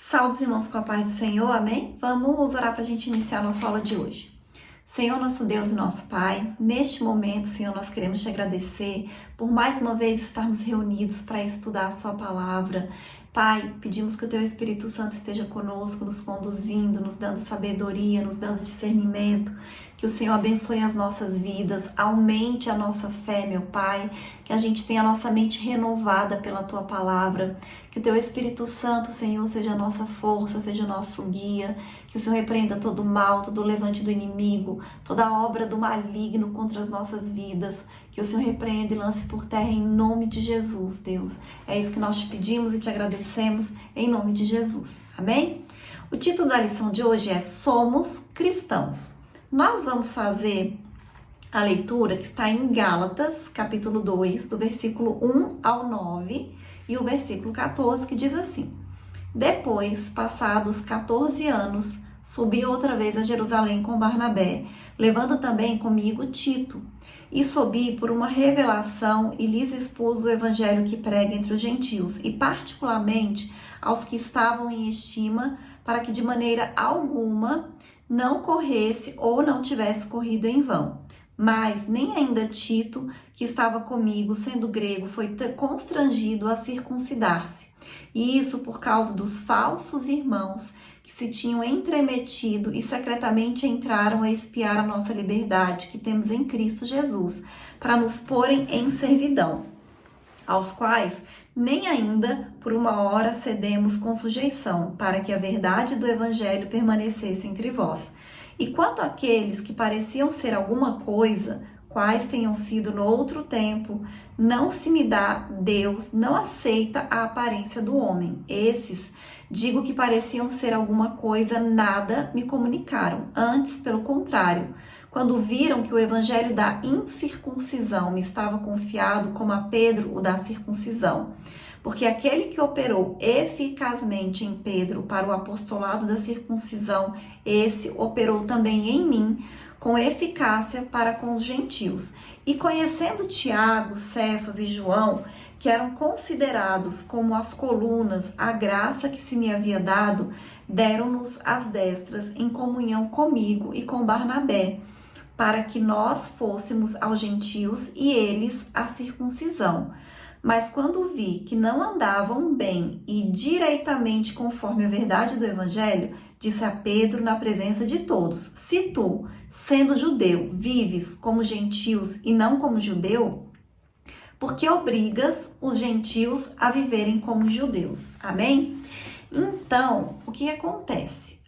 Salve, irmãos, com a paz do Senhor, amém? Vamos orar para a gente iniciar a nossa aula de hoje. Senhor, nosso Deus e nosso Pai, neste momento, Senhor, nós queremos te agradecer por mais uma vez estarmos reunidos para estudar a sua palavra. Pai, pedimos que o teu Espírito Santo esteja conosco, nos conduzindo, nos dando sabedoria, nos dando discernimento, que o Senhor abençoe as nossas vidas, aumente a nossa fé, meu Pai, que a gente tenha a nossa mente renovada pela tua palavra, que o teu Espírito Santo, Senhor, seja a nossa força, seja o nosso guia, que o Senhor repreenda todo o mal, todo o levante do inimigo, toda a obra do maligno contra as nossas vidas, que o Senhor repreenda e lance por terra em nome de Jesus, Deus. É isso que nós te pedimos e te agradecemos em nome de Jesus. Amém? O título da lição de hoje é Somos Cristãos. Nós vamos fazer a leitura que está em Gálatas, capítulo 2, do versículo 1 ao 9 e o versículo 14, que diz assim: Depois, passados 14 anos, subi outra vez a Jerusalém com Barnabé, levando também comigo Tito. E subi por uma revelação e lhes expus o evangelho que prega entre os gentios, e particularmente aos que estavam em estima, para que de maneira alguma não corresse ou não tivesse corrido em vão. Mas nem ainda Tito, que estava comigo, sendo grego, foi constrangido a circuncidar-se. E isso por causa dos falsos irmãos que se tinham entremetido e secretamente entraram a espiar a nossa liberdade que temos em Cristo Jesus, para nos porem em servidão, aos quais nem ainda por uma hora cedemos com sujeição, para que a verdade do evangelho permanecesse entre vós. E quanto àqueles que pareciam ser alguma coisa, quais tenham sido no outro tempo, não se me dá, Deus não aceita a aparência do homem. Esses, digo que pareciam ser alguma coisa, nada me comunicaram. Antes, pelo contrário, quando viram que o evangelho da incircuncisão me estava confiado, como a Pedro o da circuncisão, porque aquele que operou eficazmente em Pedro para o apostolado da circuncisão, esse operou também em mim, com eficácia para com os gentios. E conhecendo Tiago, Cefas e João, que eram considerados como as colunas, a graça que se me havia dado, deram-nos as destras em comunhão comigo e com Barnabé, para que nós fôssemos aos gentios e eles à circuncisão. Mas quando vi que não andavam bem e direitamente conforme a verdade do evangelho, disse a Pedro na presença de todos: se tu, sendo judeu, vives como gentios e não como judeu, por que obrigas os gentios a viverem como judeus? Amém? Então, o que acontece?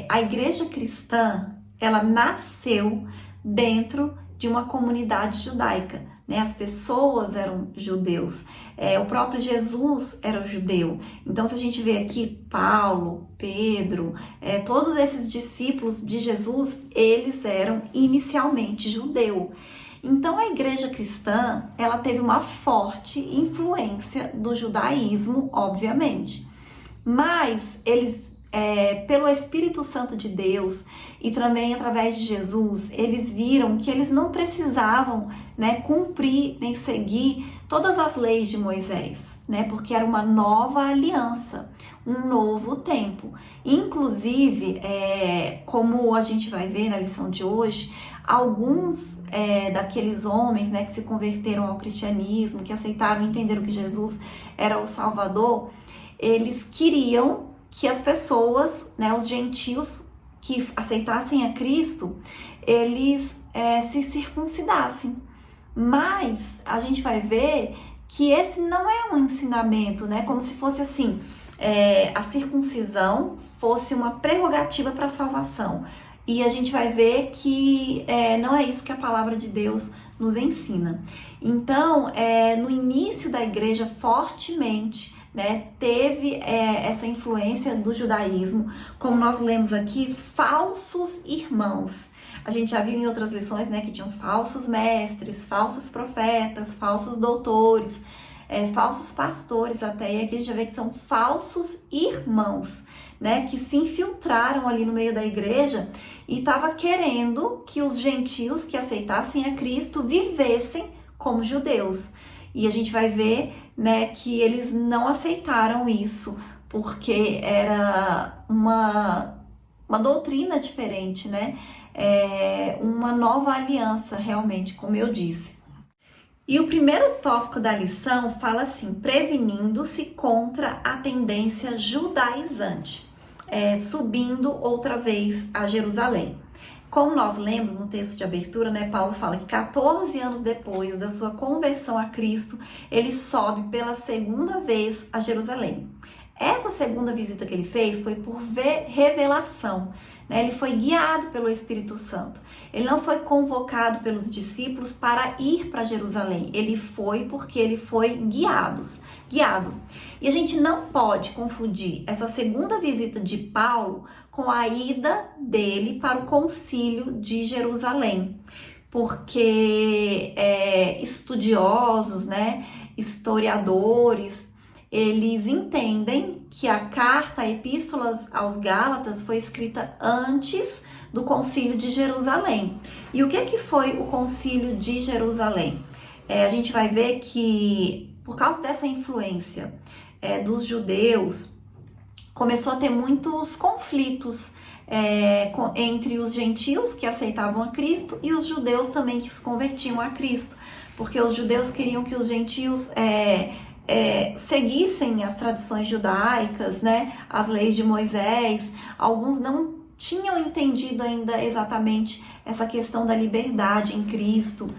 A igreja cristã, ela nasceu dentro de uma comunidade judaica, né? As pessoas eram judeus, o próprio Jesus era judeu. Então, se a gente vê aqui Paulo, Pedro, todos esses discípulos de Jesus, eles eram inicialmente judeus. Então, a igreja cristã, ela teve uma forte influência do judaísmo, obviamente. Mas eles, pelo Espírito Santo de Deus e também através de Jesus, eles viram que eles não precisavam, né, cumprir nem seguir todas as leis de Moisés, né, porque era uma nova aliança, um novo tempo. Inclusive, como a gente vai ver na lição de hoje, alguns daqueles homens, né, que se converteram ao cristianismo, que aceitaram e entenderam que Jesus era o Salvador, eles queriam que as pessoas, né, os gentios que aceitassem a Cristo, eles se circuncidassem. Mas a gente vai ver que esse não é um ensinamento, né? Como se fosse assim, a circuncisão fosse uma prerrogativa para a salvação. E a gente vai ver que não é isso que a palavra de Deus nos ensina. Então, no início da igreja, fortemente, né, teve essa influência do judaísmo, como nós lemos aqui, falsos irmãos. A gente já viu em outras lições, né, que tinham falsos mestres, falsos profetas, falsos doutores, falsos pastores até, e aqui a gente já vê que são falsos irmãos, né, que se infiltraram ali no meio da igreja e estava querendo que os gentios que aceitassem a Cristo vivessem como judeus. E a gente vai ver, né, que eles não aceitaram isso, porque era uma doutrina diferente, né? Uma nova aliança, realmente, como eu disse. E o primeiro tópico da lição fala assim: prevenindo-se contra a tendência judaizante, subindo outra vez a Jerusalém. Como nós lemos no texto de abertura, né, Paulo fala que 14 anos depois da sua conversão a Cristo, ele sobe pela segunda vez a Jerusalém. Essa segunda visita que ele fez foi por revelação, né? Ele foi guiado pelo Espírito Santo. Ele não foi convocado pelos discípulos para ir para Jerusalém. Ele foi porque ele foi guiado. E a gente não pode confundir essa segunda visita de Paulo com a ida dele para o concílio de Jerusalém. Porque estudiosos, né, historiadores, eles entendem que a carta, a Epístolas aos Gálatas, foi escrita antes do Concílio de Jerusalém. E o que foi o Concílio de Jerusalém? A gente vai ver que, por causa dessa influência dos judeus, começou a ter muitos conflitos entre os gentios que aceitavam a Cristo e os judeus também que se convertiam a Cristo. Porque os judeus queriam que os gentios seguissem as tradições judaicas, né, as leis de Moisés. Alguns não tinham entendido ainda exatamente essa questão da liberdade em Cristo,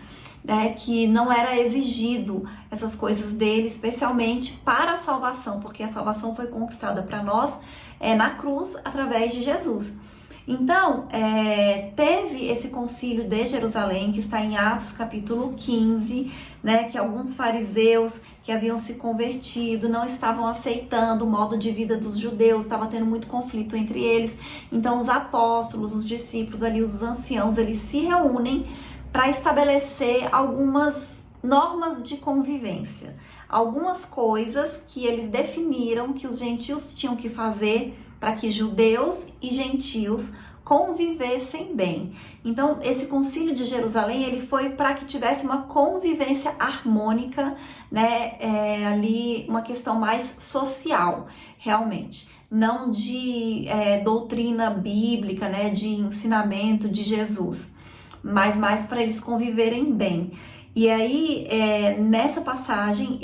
né, que não era exigido essas coisas dele, especialmente para a salvação, porque a salvação foi conquistada para nós na cruz através de Jesus. Então, teve esse concílio de Jerusalém, que está em Atos capítulo 15, né, que alguns fariseus que haviam se convertido não estavam aceitando o modo de vida dos judeus, estava tendo muito conflito entre eles. Então, os apóstolos, os discípulos ali, os anciãos, eles se reúnem para estabelecer algumas normas de convivência, algumas coisas que eles definiram que os gentios tinham que fazer para que judeus e gentios convivessem bem. Então, esse concílio de Jerusalém, ele foi para que tivesse uma convivência harmônica, né, ali uma questão mais social, realmente, não de doutrina bíblica, né, de ensinamento de Jesus, mas mais para eles conviverem bem. E aí, nessa passagem,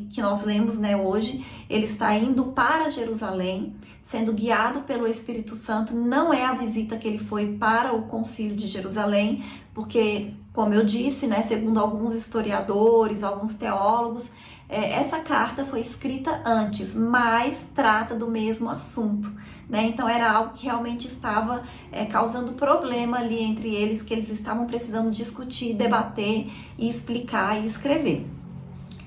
que nós lemos, né, hoje, ele está indo para Jerusalém, sendo guiado pelo Espírito Santo. Não é a visita que ele foi para o Concílio de Jerusalém, porque, como eu disse, né, segundo alguns historiadores, alguns teólogos, essa carta foi escrita antes, mas trata do mesmo assunto, né? Então era algo que realmente estava causando problema ali entre eles, que eles estavam precisando discutir, debater e explicar e escrever.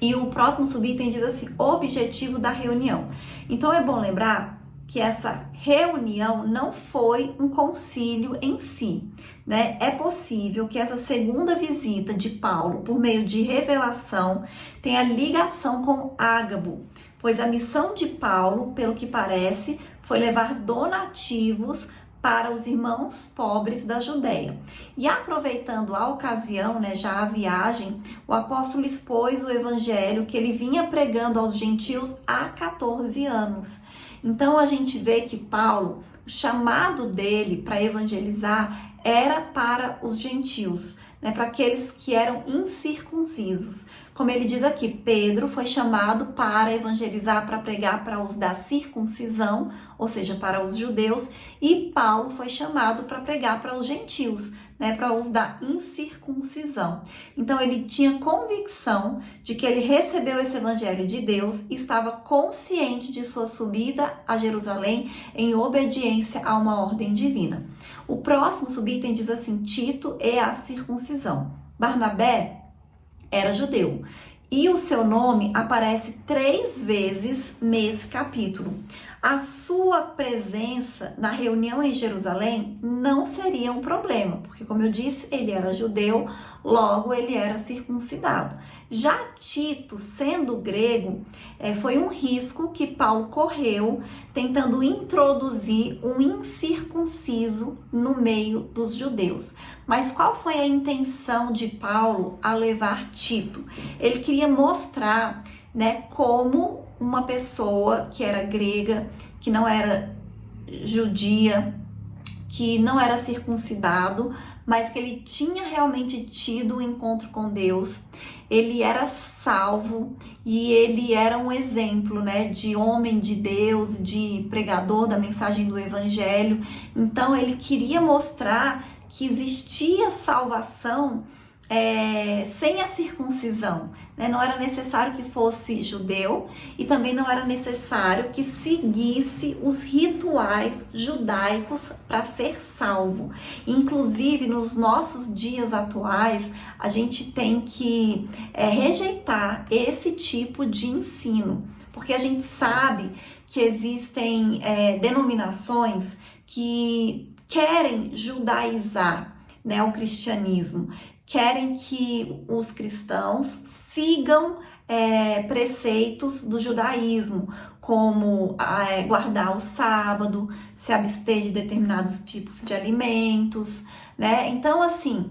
E o próximo subitem diz assim: objetivo da reunião. Então é bom lembrar que essa reunião não foi um concílio em si, né? É possível que essa segunda visita de Paulo, por meio de revelação, tenha ligação com Ágabo, pois a missão de Paulo, pelo que parece, foi levar donativos para os irmãos pobres da Judéia. E aproveitando a ocasião, né, já a viagem, o apóstolo expôs o evangelho que ele vinha pregando aos gentios há 14 anos. Então a gente vê que Paulo, o chamado dele para evangelizar era para os gentios, né, para aqueles que eram incircuncisos. Como ele diz aqui, Pedro foi chamado para evangelizar, para pregar para os da circuncisão, ou seja, para os judeus, e Paulo foi chamado para pregar para os gentios, né, para os da incircuncisão. Então ele tinha convicção de que ele recebeu esse evangelho de Deus e estava consciente de sua subida a Jerusalém em obediência a uma ordem divina. O próximo subitem diz assim: Tito e a circuncisão. Barnabé era judeu e o seu nome aparece 3 vezes nesse capítulo. A sua presença na reunião em Jerusalém não seria um problema, porque, como eu disse, ele era judeu, logo ele era circuncidado. Já Tito, sendo grego, foi um risco que Paulo correu tentando introduzir um incircunciso no meio dos judeus. Mas qual foi a intenção de Paulo a levar Tito? Ele queria mostrar, né, como uma pessoa que era grega, que não era judia, que não era circuncidado, mas que ele tinha realmente tido um encontro com Deus. Ele era salvo e ele era um exemplo, né, de homem de Deus, de pregador da mensagem do evangelho. Então ele queria mostrar que existia salvação sem a circuncisão, né? Não era necessário que fosse judeu e também não era necessário que seguisse os rituais judaicos para ser salvo. Inclusive, nos nossos dias atuais, a gente tem que rejeitar esse tipo de ensino, porque a gente sabe que existem denominações que querem judaizar, né, o cristianismo, querem que os cristãos sigam preceitos do judaísmo, como guardar o sábado, se abster de determinados tipos de alimentos, né? Então, assim,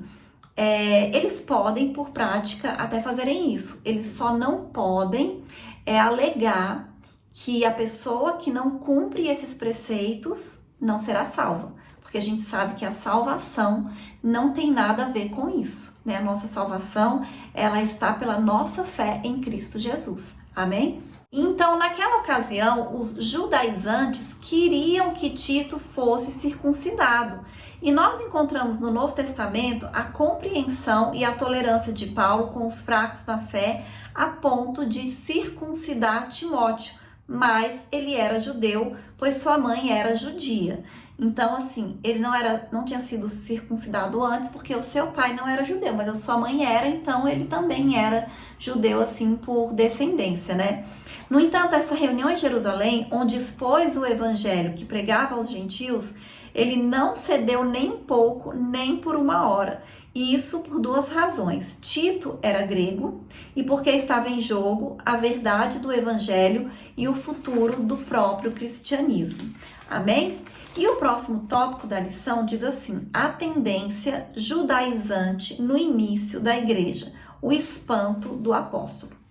eles podem, por prática, até fazerem isso. Eles só não podem alegar que a pessoa que não cumpre esses preceitos não será salva, porque a gente sabe que a salvação não tem nada a ver com isso, né? A nossa salvação, ela está pela nossa fé em Cristo Jesus. Amém? Então, naquela ocasião, os judaizantes queriam que Tito fosse circuncidado. E nós encontramos no Novo Testamento a compreensão e a tolerância de Paulo com os fracos na fé, a ponto de circuncidar Timóteo. Mas ele era judeu, pois sua mãe era judia. Então, assim, ele não tinha sido circuncidado antes, porque o seu pai não era judeu, mas a sua mãe era, então ele também era judeu, assim, por descendência, né? No entanto, essa reunião em Jerusalém, onde expôs o evangelho que pregava aos gentios, ele não cedeu nem um pouco, nem por uma hora. E isso por duas razões. Tito era grego e porque estava em jogo a verdade do evangelho e o futuro do próprio cristianismo. Amém? E o próximo tópico da lição diz assim: a tendência judaizante no início da igreja, o espanto do apóstolo.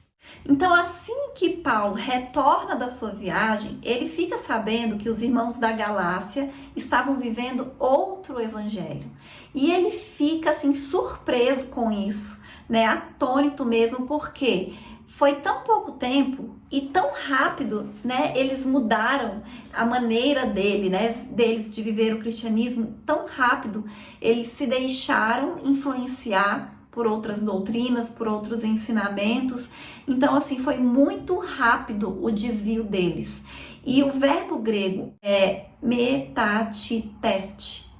Então, assim que Paulo retorna da sua viagem, ele fica sabendo que os irmãos da Galácia estavam vivendo outro evangelho. E ele fica assim surpreso com isso, né? Atônito mesmo, porque foi tão pouco tempo e tão rápido, né? Eles mudaram a maneira deles de viver o cristianismo tão rápido. Eles se deixaram influenciar por outras doutrinas, por outros ensinamentos. Então, assim, foi muito rápido o desvio deles. E o verbo grego é metatiteste,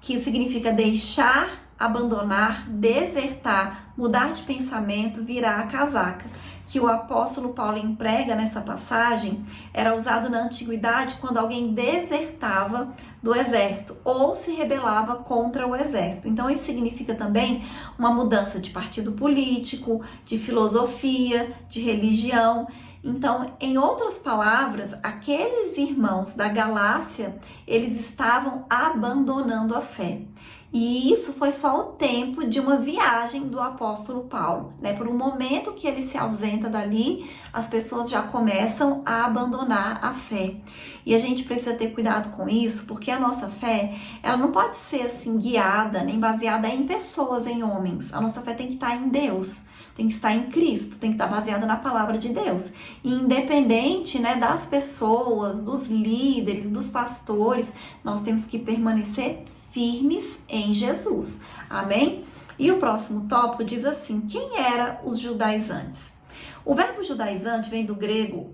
que significa deixar, abandonar, desertar, mudar de pensamento, virar a casaca, que o apóstolo Paulo emprega nessa passagem, era usado na antiguidade quando alguém desertava do exército ou se rebelava contra o exército. Então isso significa também uma mudança de partido político, de filosofia, de religião. Então, em outras palavras, aqueles irmãos da Galácia, eles estavam abandonando a fé. E isso foi só o tempo de uma viagem do apóstolo Paulo, né? Por um momento que ele se ausenta dali, as pessoas já começam a abandonar a fé. E a gente precisa ter cuidado com isso, porque a nossa fé, ela não pode ser assim guiada, nem baseada em pessoas, em homens. A nossa fé tem que estar em Deus. Tem que estar em Cristo, tem que estar baseada na palavra de Deus. E independente, né, das pessoas, dos líderes, dos pastores, nós temos que permanecer firmes em Jesus. Amém? E o próximo tópico diz assim: quem eram os judaizantes? O verbo judaizante vem do grego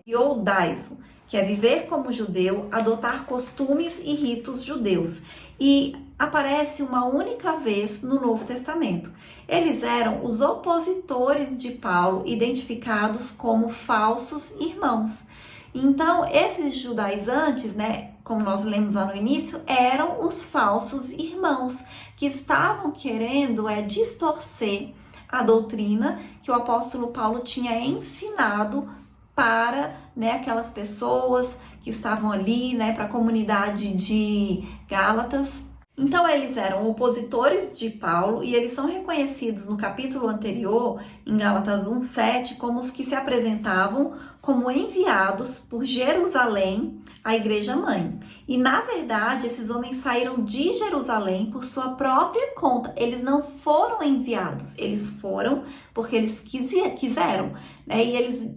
iodaizo, que é viver como judeu, adotar costumes e ritos judeus. E aparece uma única vez no Novo Testamento. Eles eram os opositores de Paulo, identificados como falsos irmãos. Então, esses judaizantes, né, como nós lemos lá no início, eram os falsos irmãos, que estavam querendo distorcer a doutrina que o apóstolo Paulo tinha ensinado para, né, aquelas pessoas que estavam ali, né, para a comunidade de Gálatas. Então, eles eram opositores de Paulo e eles são reconhecidos no capítulo anterior, em Gálatas 1:7, como os que se apresentavam como enviados por Jerusalém à igreja mãe. E, na verdade, esses homens saíram de Jerusalém por sua própria conta. Eles não foram enviados, eles foram porque eles quiseram, né? E eles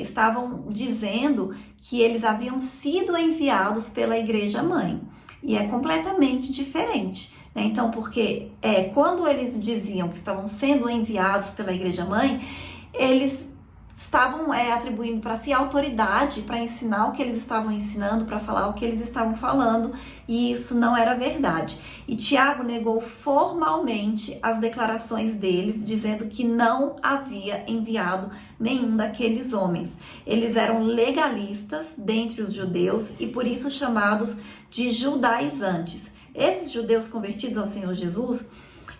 estavam dizendo que eles haviam sido enviados pela igreja mãe. E é completamente diferente, né? Então, porque quando eles diziam que estavam sendo enviados pela igreja mãe, eles estavam atribuindo para si autoridade para ensinar o que eles estavam ensinando, para falar o que eles estavam falando, e isso não era verdade. E Tiago negou formalmente as declarações deles, dizendo que não havia enviado nenhum daqueles homens. Eles eram legalistas dentre os judeus e por isso chamados de judaizantes. Esses judeus convertidos ao Senhor Jesus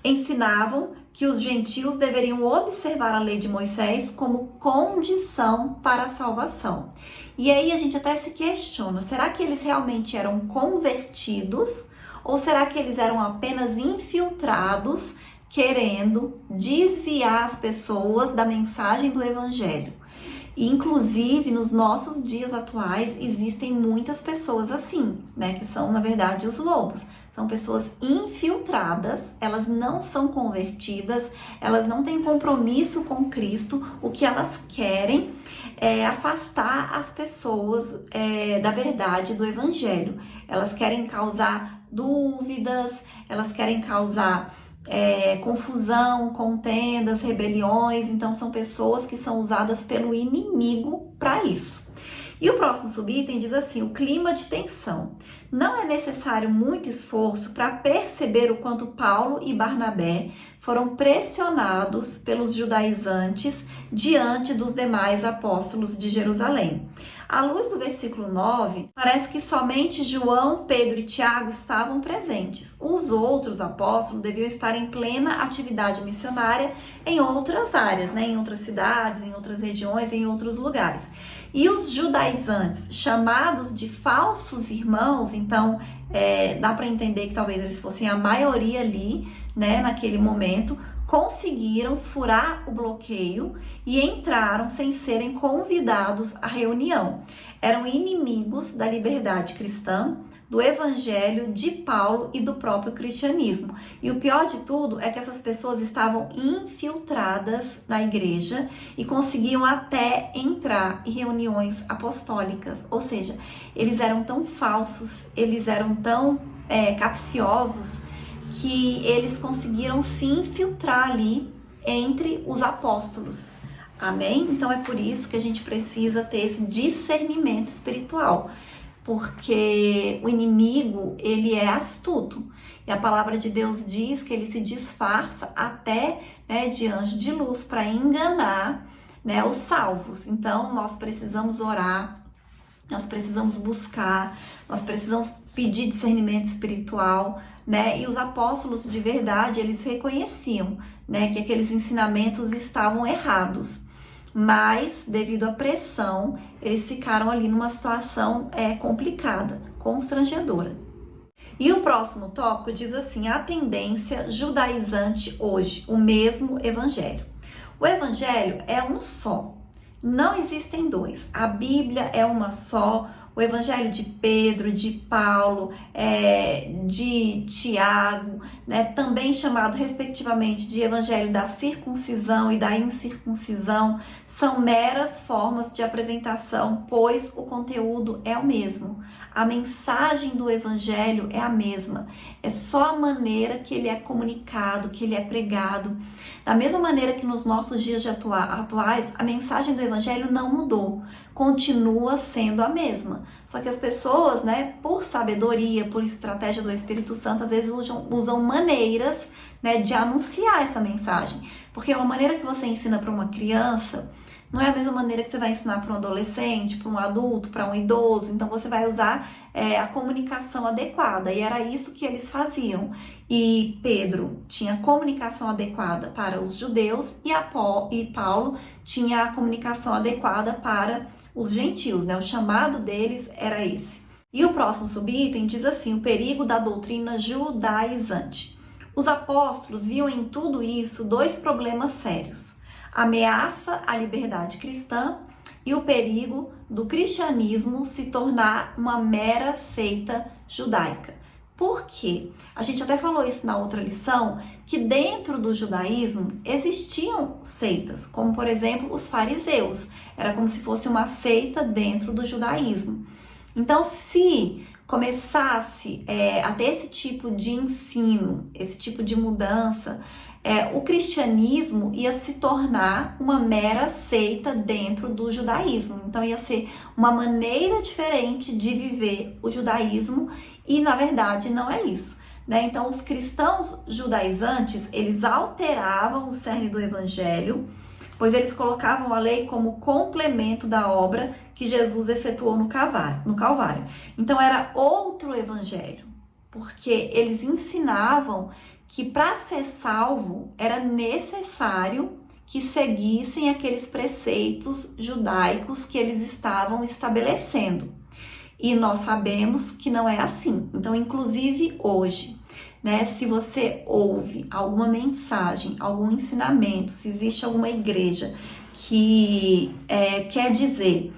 ensinavam que os gentios deveriam observar a lei de Moisés como condição para a salvação. E aí a gente até se questiona, será que eles realmente eram convertidos ou será que eles eram apenas infiltrados querendo desviar as pessoas da mensagem do evangelho? E, inclusive, nos nossos dias atuais, existem muitas pessoas assim, né? Que são, na verdade, os lobos. São pessoas infiltradas, elas não são convertidas, elas não têm compromisso com Cristo. O que elas querem é afastar as pessoas da verdade do Evangelho. Elas querem causar dúvidas, elas querem causar confusão, contendas, rebeliões. Então são pessoas que são usadas pelo inimigo para isso. E o próximo subitem diz assim: o clima de tensão. Não é necessário muito esforço para perceber o quanto Paulo e Barnabé foram pressionados pelos judaizantes diante dos demais apóstolos de Jerusalém. À luz do versículo 9, parece que somente João, Pedro e Tiago estavam presentes. Os outros apóstolos deviam estar em plena atividade missionária em outras áreas, né? Em outras cidades, em outras regiões, em outros lugares. E os judaizantes, chamados de falsos irmãos, então dá para entender que talvez eles fossem a maioria ali, né, naquele momento, conseguiram furar o bloqueio e entraram sem serem convidados à reunião. Eram inimigos da liberdade cristã, do evangelho, de Paulo e do próprio cristianismo. E o pior de tudo é que essas pessoas estavam infiltradas na igreja e conseguiam até entrar em reuniões apostólicas. Ou seja, eles eram tão falsos, eles eram tão capciosos, que eles conseguiram se infiltrar ali entre os apóstolos. Amém? Então é por isso que a gente precisa ter esse discernimento espiritual, porque o inimigo, ele é astuto. E a palavra de Deus diz que ele se disfarça até, né, de anjo de luz para enganar, né, os salvos. Então nós precisamos orar, nós precisamos buscar, nós precisamos pedir discernimento espiritual, né? E os apóstolos de verdade, eles reconheciam, né, que aqueles ensinamentos estavam errados. Mas, devido à pressão, eles ficaram ali numa situação complicada, constrangedora. E o próximo tópico diz assim: a tendência judaizante hoje, o mesmo evangelho. O evangelho é um só, não existem dois. A Bíblia é uma só. O evangelho de Pedro, de Paulo, de Tiago, né, também chamado respectivamente de evangelho da circuncisão e da incircuncisão, são meras formas de apresentação, pois o conteúdo é o mesmo. A mensagem do evangelho é a mesma, é só a maneira que ele é comunicado, que ele é pregado. Da mesma maneira que nos nossos dias atuais, a mensagem do evangelho não mudou, continua sendo a mesma. Só que as pessoas, né, por sabedoria, por estratégia do Espírito Santo, às vezes usam maneiras, né, de anunciar essa mensagem. Porque uma maneira que você ensina para uma criança não é a mesma maneira que você vai ensinar para um adolescente, para um adulto, para um idoso. Então você vai usar a comunicação adequada. E era isso que eles faziam. E Pedro tinha comunicação adequada para os judeus e Paulo tinha a comunicação adequada para os gentios, né? O chamado deles era esse. E o próximo subitem diz assim: o perigo da doutrina judaizante. Os apóstolos viam em tudo isso dois problemas sérios: a ameaça à liberdade cristã e o perigo do cristianismo se tornar uma mera seita judaica. Por quê? A gente até falou isso na outra lição, que dentro do judaísmo existiam seitas, como por exemplo os fariseus. Era como se fosse uma seita dentro do judaísmo. Então, se começasse a ter esse tipo de ensino, esse tipo de mudança, o cristianismo ia se tornar uma mera seita dentro do judaísmo. Então, ia ser uma maneira diferente de viver o judaísmo e, na verdade, não é isso, né? Então, os cristãos judaizantes, eles alteravam o cerne do evangelho, pois eles colocavam a lei como complemento da obra que Jesus efetuou no Calvário. Então, era outro evangelho, porque eles ensinavam que para ser salvo era necessário que seguissem aqueles preceitos judaicos que eles estavam estabelecendo. E nós sabemos que não é assim. Então, inclusive hoje, né, se você ouve alguma mensagem, algum ensinamento, se existe alguma igreja que quer dizer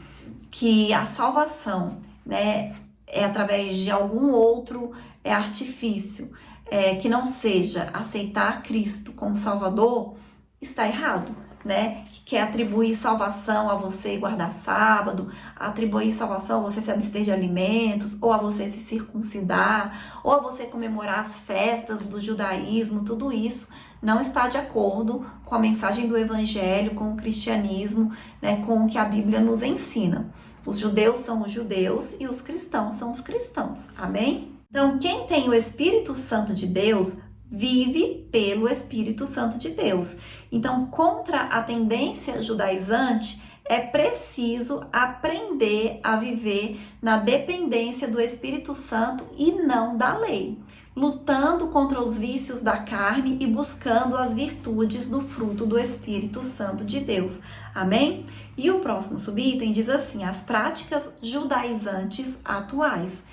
que a salvação, né, é através de algum outro artifício, que não seja aceitar Cristo como Salvador, está errado, né? Que quer atribuir salvação a você guardar sábado, atribuir salvação a você se abster de alimentos, ou a você se circuncidar, ou a você comemorar as festas do judaísmo, tudo isso não está de acordo com a mensagem do evangelho, com o cristianismo, né, com o que a Bíblia nos ensina. Os judeus são os judeus e os cristãos são os cristãos. Amém? Então, quem tem o Espírito Santo de Deus vive pelo Espírito Santo de Deus. Então, contra a tendência judaizante, é preciso aprender a viver na dependência do Espírito Santo e não da lei, lutando contra os vícios da carne e buscando as virtudes do fruto do Espírito Santo de Deus. Amém? E o próximo subitem diz assim: as práticas judaizantes atuais.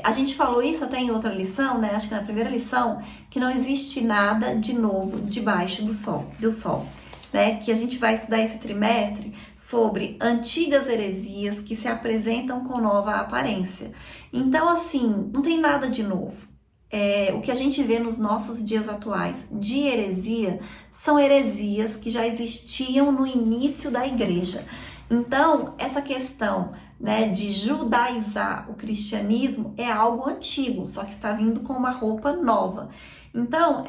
A gente falou isso até em outra lição, né? Acho que na primeira lição, que não existe nada de novo debaixo do sol, né? Que a gente vai estudar esse trimestre sobre antigas heresias que se apresentam com nova aparência. Então, assim, não tem nada de novo. O que a gente vê nos nossos dias atuais de heresia são heresias que já existiam no início da igreja. Então, essa questão, né, de judaizar o cristianismo é algo antigo, só que está vindo com uma roupa nova. Então,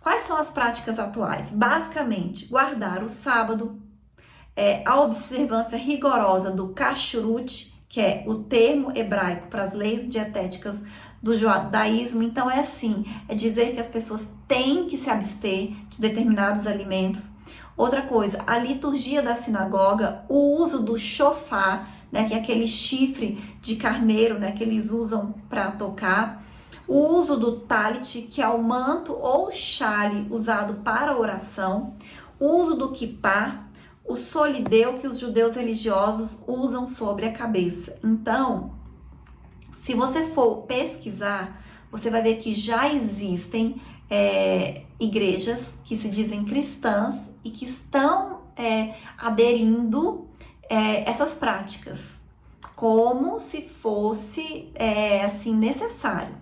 quais são as práticas atuais? Basicamente, guardar o sábado, a observância rigorosa do kashrut, que é o termo hebraico para as leis dietéticas do judaísmo. Então, é dizer que as pessoas têm que se abster de determinados alimentos. Outra coisa, a liturgia da sinagoga, o uso do shofar, né, que é aquele chifre de carneiro, né, que eles usam para tocar. O uso do talit, que é o manto ou chale usado para oração. O uso do kippá, o solideu que os judeus religiosos usam sobre a cabeça. Então, se você for pesquisar, você vai ver que já existem igrejas que se dizem cristãs e que estão aderindo essas práticas como se fosse necessário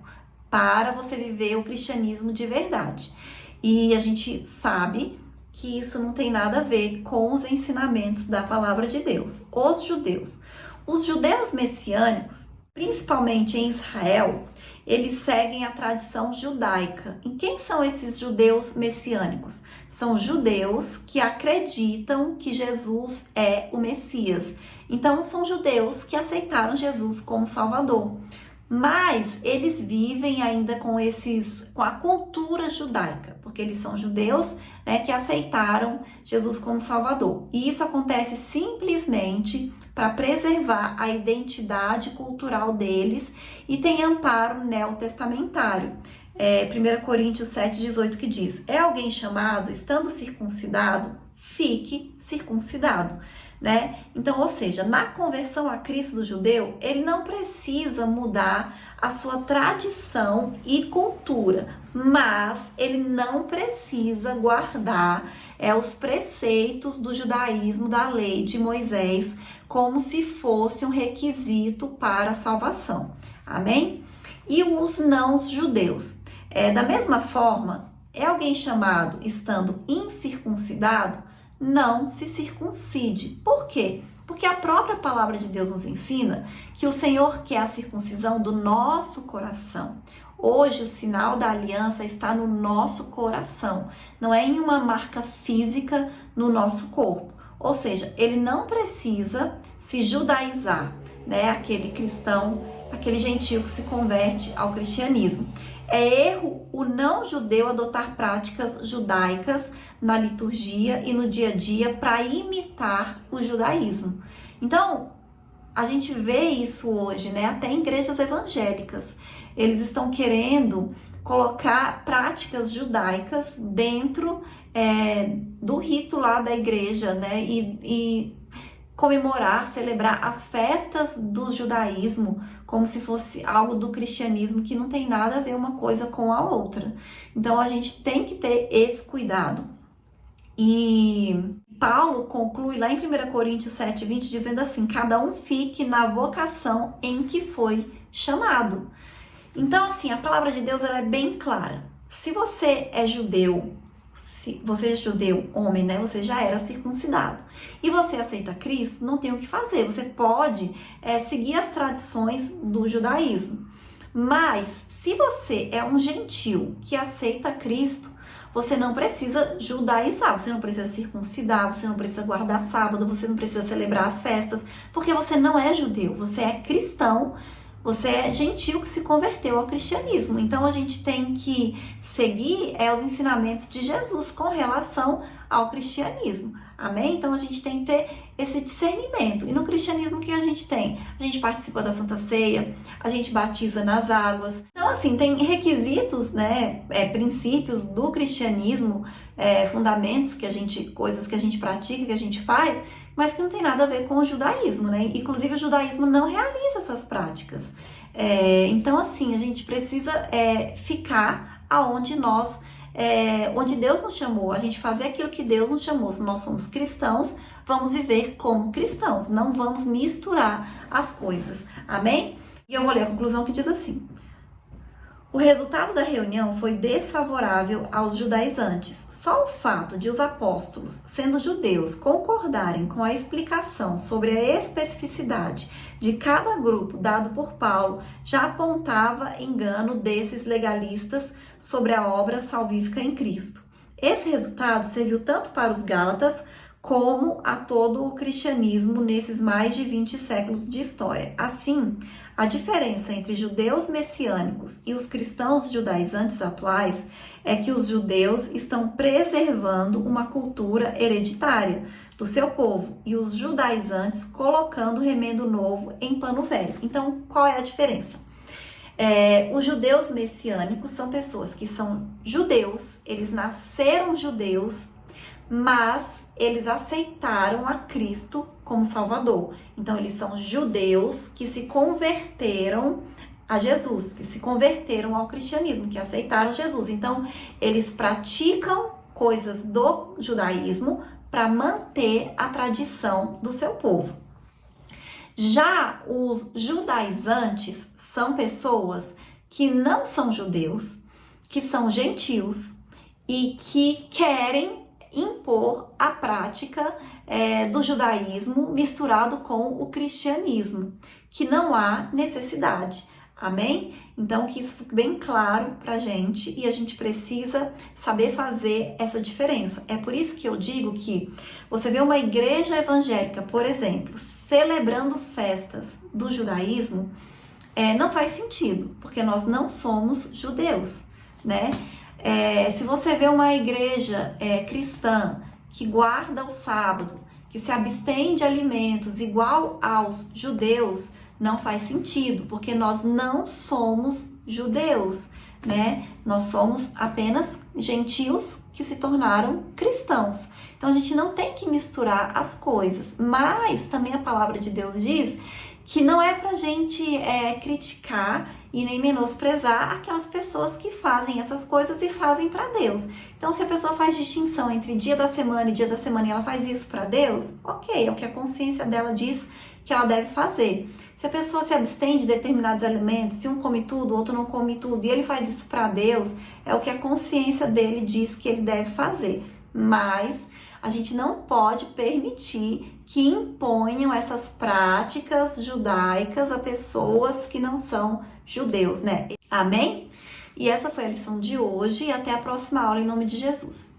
para você viver o cristianismo de verdade. E a gente sabe que isso não tem nada a ver com os ensinamentos da palavra de Deus. Os judeus messiânicos, principalmente em Israel, eles seguem a tradição judaica. E quem são esses judeus messiânicos? São judeus que acreditam que Jesus é o Messias. Então, são judeus que aceitaram Jesus como Salvador. Mas eles vivem ainda com a cultura judaica, porque eles são judeus, né, que aceitaram Jesus como Salvador. E isso acontece simplesmente para preservar a identidade cultural deles e tem amparo neotestamentário. 1 Coríntios 7,18 que diz: é alguém chamado, estando circuncidado, fique circuncidado. né? Então, ou seja, na conversão a Cristo do judeu, ele não precisa mudar a sua tradição e cultura, mas ele não precisa guardar os preceitos do judaísmo, da lei de Moisés, como se fosse um requisito para a salvação. Amém? E os não-judeus. Da mesma forma, é alguém chamado estando incircuncidado? Não se circuncide. Por quê? Porque a própria palavra de Deus nos ensina que o Senhor quer a circuncisão do nosso coração. Hoje o sinal da aliança está no nosso coração, não é em uma marca física no nosso corpo. Ou seja, ele não precisa se judaizar, né? Aquele cristão, aquele gentio que se converte ao cristianismo. É erro o não-judeu adotar práticas judaicas na liturgia e no dia a dia para imitar o judaísmo. Então, a gente vê isso hoje, né? Até em igrejas evangélicas. Eles estão querendo colocar práticas judaicas dentro do rito lá da igreja, né? E comemorar, celebrar as festas do judaísmo como se fosse algo do cristianismo que não tem nada a ver uma coisa com a outra. Então a gente tem que ter esse cuidado. E Paulo conclui lá em 1 Coríntios 7:20 dizendo assim: cada um fique na vocação em que foi chamado. Então assim, a palavra de Deus ela é bem clara. Se você é judeu, se você é judeu, homem, né? Você já era circuncidado. E você aceita Cristo, não tem o que fazer. Você pode seguir as tradições do judaísmo. Mas, se você é um gentil que aceita Cristo, você não precisa judaizar, você não precisa circuncidar, você não precisa guardar sábado, você não precisa celebrar as festas, porque você não é judeu, você é cristão. Você é gentil que se converteu ao cristianismo. Então, a gente tem que seguir os ensinamentos de Jesus com relação ao cristianismo. Amém? Então, a gente tem que ter esse discernimento. E no cristianismo, o que a gente tem? A gente participa da Santa Ceia, a gente batiza nas águas. Então, assim, tem requisitos, né? Princípios do cristianismo, fundamentos, coisas que a gente pratica, que a gente faz, mas que não tem nada a ver com o judaísmo, né? Inclusive, o judaísmo não realiza essas práticas. Então, assim, a gente precisa ficar aonde onde Deus nos chamou, a gente fazer aquilo que Deus nos chamou. Se nós somos cristãos, vamos viver como cristãos, não vamos misturar as coisas. Amém? E eu vou ler a conclusão que diz assim: o resultado da reunião foi desfavorável aos judaizantes. Só o fato de os apóstolos, sendo judeus, concordarem com a explicação sobre a especificidade de cada grupo dado por Paulo já apontava engano desses legalistas sobre a obra salvífica em Cristo. Esse resultado serviu tanto para os gálatas como a todo o cristianismo nesses mais de 20 séculos de história. Assim, a diferença entre judeus messiânicos e os cristãos judaizantes atuais é que os judeus estão preservando uma cultura hereditária do seu povo e os judaizantes colocando remendo novo em pano velho. Então, qual é a diferença? Os judeus messiânicos são pessoas que são judeus, eles nasceram judeus, mas eles aceitaram a Cristo como Salvador. Então, eles são judeus que se converteram a Jesus, que se converteram ao cristianismo, que aceitaram Jesus. Então, eles praticam coisas do judaísmo para manter a tradição do seu povo. Já os judaizantes são pessoas que não são judeus, que são gentios e que querem impor a prática do judaísmo misturado com o cristianismo, que não há necessidade. Amém? Então, que isso fique bem claro pra gente e a gente precisa saber fazer essa diferença. É por isso que eu digo que você vê uma igreja evangélica, por exemplo, celebrando festas do judaísmo, não faz sentido, porque nós não somos judeus, né? Se você vê uma igreja cristã que guarda o sábado, que se abstém de alimentos igual aos judeus, não faz sentido, porque nós não somos judeus, né? Nós somos apenas gentios que se tornaram cristãos. Então a gente não tem que misturar as coisas, mas também a palavra de Deus diz que não é pra gente criticar e nem menosprezar aquelas pessoas que fazem essas coisas e fazem para Deus. Então, se a pessoa faz distinção entre dia da semana e dia da semana e ela faz isso para Deus, ok, é o que a consciência dela diz que ela deve fazer. Se a pessoa se abstém de determinados alimentos, se um come tudo, o outro não come tudo, e ele faz isso para Deus, é o que a consciência dele diz que ele deve fazer. Mas a gente não pode permitir que imponham essas práticas judaicas a pessoas que não são judeus, né? Amém? E essa foi a lição de hoje e até a próxima aula em nome de Jesus.